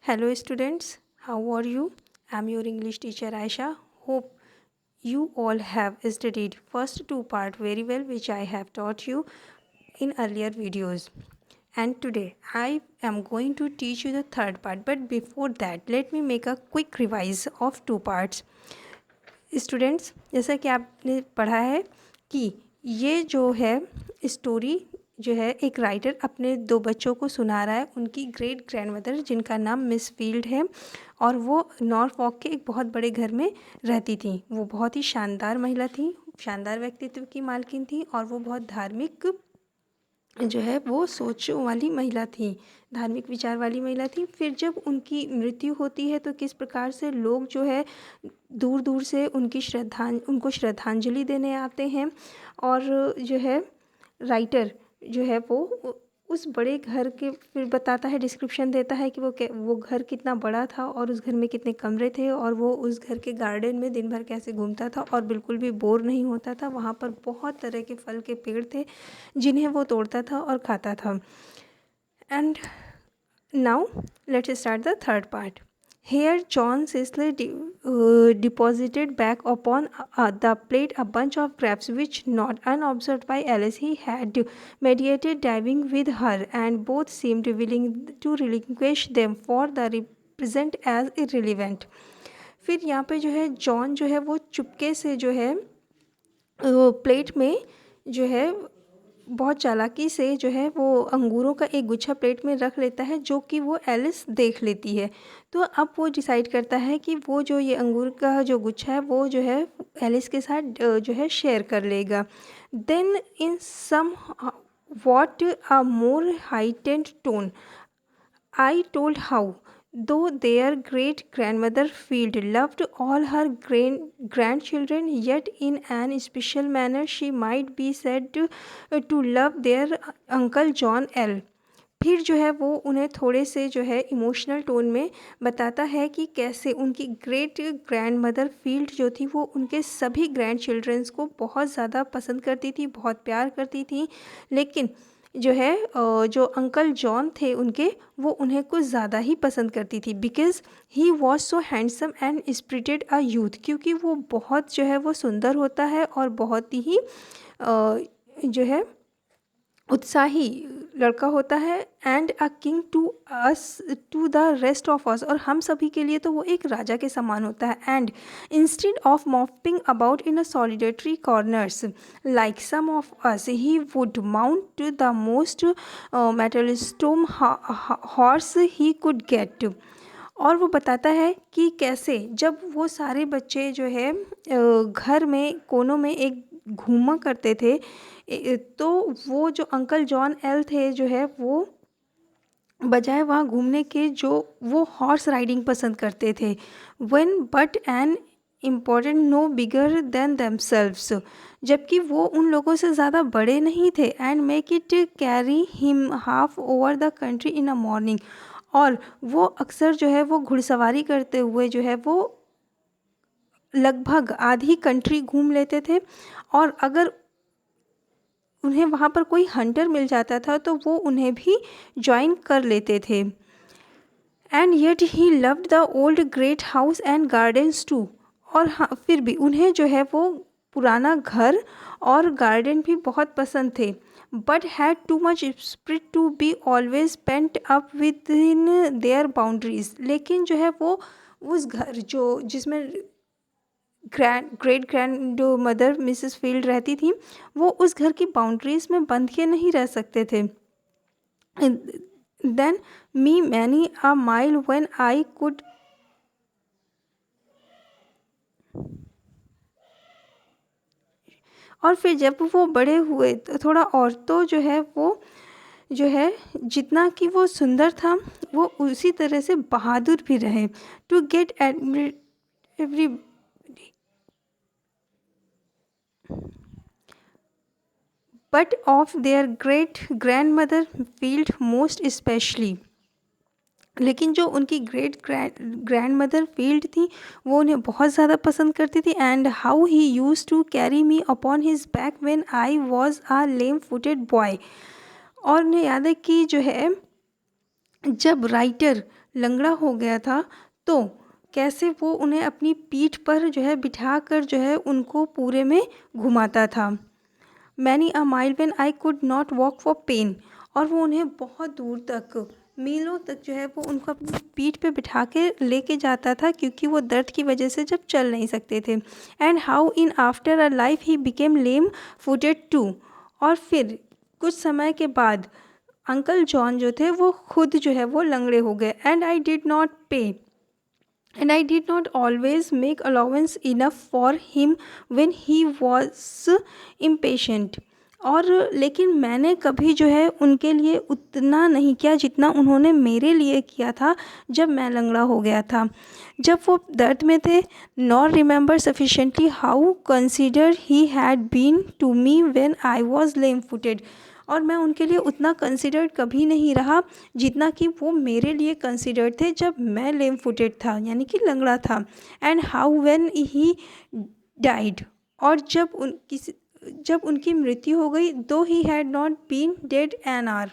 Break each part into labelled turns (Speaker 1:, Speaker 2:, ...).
Speaker 1: Hello students, how are you? I'm your English teacher Aisha. Hope you all have studied first two part very well which I have taught you in earlier videos. And today I am going to teach you the third part, but before that let me make a quick revise of two parts. Students, जैसा कि आपने पढ़ा है कि ये जो है story जो है एक राइटर अपने दो बच्चों को सुना रहा है, उनकी ग्रेट ग्रैंडमदर जिनका नाम मिस फील्ड है और वो नॉर्फॉक के एक बहुत बड़े घर में रहती थी। वो बहुत ही शानदार महिला थी, शानदार व्यक्तित्व की मालकिन थी और वो बहुत धार्मिक जो है वो सोच वाली महिला थी, धार्मिक विचार वाली महिला थी। फिर जब उनकी मृत्यु होती है तो किस प्रकार से लोग जो है दूर दूर से उनको श्रद्धांजलि देने आते हैं और जो है राइटर जो है वो उस बड़े घर के फिर बताता है, डिस्क्रिप्शन देता है कि वो घर कितना बड़ा था और उस घर में कितने कमरे थे और वो उस घर के गार्डन में दिन भर कैसे घूमता था और बिल्कुल भी बोर नहीं होता था। वहाँ पर बहुत तरह के फल के पेड़ थे जिन्हें वो तोड़ता था और खाता था। And now let's start the third part. Here, John Cecily deposited back upon the plate a bunch of crabs, which, not unobserved by Alice, he had meditated diving with her, and both seemed willing to relinquish them for the present as irrelevant. फिर यहाँ पे जो है John जो है वो चुपके से जो है प्लेट में जो है बहुत चालाकी से जो है वो अंगूरों का एक गुच्छा प्लेट में रख लेता है, जो कि वो एलिस देख लेती है। तो अब वो डिसाइड करता है कि वो जो ये अंगूर का जो गुच्छा है वो जो है एलिस के साथ जो है शेयर कर लेगा। Then in somewhat a more heightened tone I told how, though their great grandmother Field loved all her grandchildren, yet in an special manner she might be said to love their uncle John L. फिर जो है वो उन्हें थोड़े से जो है emotional tone में बताता है कि कैसे उनकी ग्रेट ग्रैंड मदर फील्ड जो थी वो उनके सभी ग्रैंड चिल्ड्रंस को बहुत ज़्यादा पसंद करती थी, बहुत प्यार करती थी, लेकिन जो है जो अंकल जॉन थे उनके, वो उन्हें कुछ ज़्यादा ही पसंद करती थी। Because he was so handsome and spirited a youth, क्योंकि वो बहुत जो है वो सुंदर होता है और बहुत ही जो है उत्साही लड़का होता है। And a king to the rest of us, और हम सभी के लिए तो वो एक राजा के समान होता है। And instead of moping about in a solitary corners like some of us, he would mount to the most mettlesome horse he could get. और वो बताता है कि कैसे जब वो सारे बच्चे जो है घर में कोनों में एक घूमा करते थे, तो वो जो अंकल जॉन एल थे जो है वो बजाय वहाँ घूमने के जो वो हॉर्स राइडिंग पसंद करते थे। When but an important no bigger than themselves, जबकि वो उन लोगों से ज़्यादा बड़े नहीं थे। And make it carry him half over the country in a morning, और वो अक्सर जो है वो घुड़सवारी करते हुए जो है वो लगभग आधी कंट्री घूम लेते थे। और अगर उन्हें वहाँ पर कोई हंटर मिल जाता था तो वो उन्हें भी ज्वाइन कर लेते थे। And yet he loved the old great house and gardens too, और हाँ फिर भी उन्हें जो है वो पुराना घर और गार्डन भी बहुत पसंद थे। But had too much spirit to be always pent up within their boundaries, लेकिन जो है वो उस घर जो जिसमें great grandmother Mrs Field रहती थी, वो उस घर की बाउंड्रीज में बंध के नहीं रह सकते थे। Than me many a mile when I could, और फिर जब वो बड़े हुए तो थोड़ा और तो जो है वो जो है जितना कि वो सुंदर था वो उसी तरह से बहादुर भी रहे। To get admit every bit of their great grandmother Field most specially, लेकिन जो उनकी ग्रेट ग्रैंड मदर फील्ड थी वो उन्हें बहुत ज़्यादा पसंद करती थी। And how he used to carry me upon his back when I was a lame footed boy, और उन्हें याद है कि जो है जब राइटर लंगड़ा हो गया था तो कैसे वो उन्हें अपनी पीठ पर जो है बिठा कर जो है उनको पूरे में घुमाता था। Many a mile when I could not walk for pain, और वो उन्हें बहुत दूर तक, मीलों तक जो है वो उनको अपनी पीठ पे बिठा के लेके जाता था क्योंकि वो दर्द की वजह से जब चल नहीं सकते थे। And how in after a life he became lame footed too, और फिर कुछ समय के बाद अंकल जॉन जो थे वो खुद जो है वो लंगड़े हो गए। एंड आई डिड नॉट पे and I did not always make allowance enough for him when he was impatient, और लेकिन मैंने कभी जो है उनके लिए उतना नहीं किया जितना उन्होंने मेरे लिए किया था जब मैं लंगड़ा हो गया था, जब वो दर्द में थे। Nor remember sufficiently how consider he had been to me when I was lame footed, और मैं उनके लिए उतना कंसिडर्ड कभी नहीं रहा जितना कि वो मेरे लिए कंसिडर्ड थे जब मैं लेम फुटेड था, यानी कि लंगड़ा था। And how when he died, और जब उनकी मृत्यु हो गई, though he had not been dead an hour,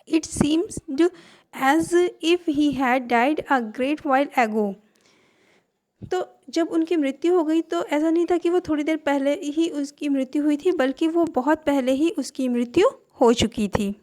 Speaker 1: it seems as if he had died a great while ago. तो जब उनकी मृत्यु हो गई तो ऐसा नहीं था कि वो थोड़ी देर पहले ही उसकी मृत्यु हुई थी, बल्कि वो बहुत पहले ही उसकी मृत्यु हो चुकी थी।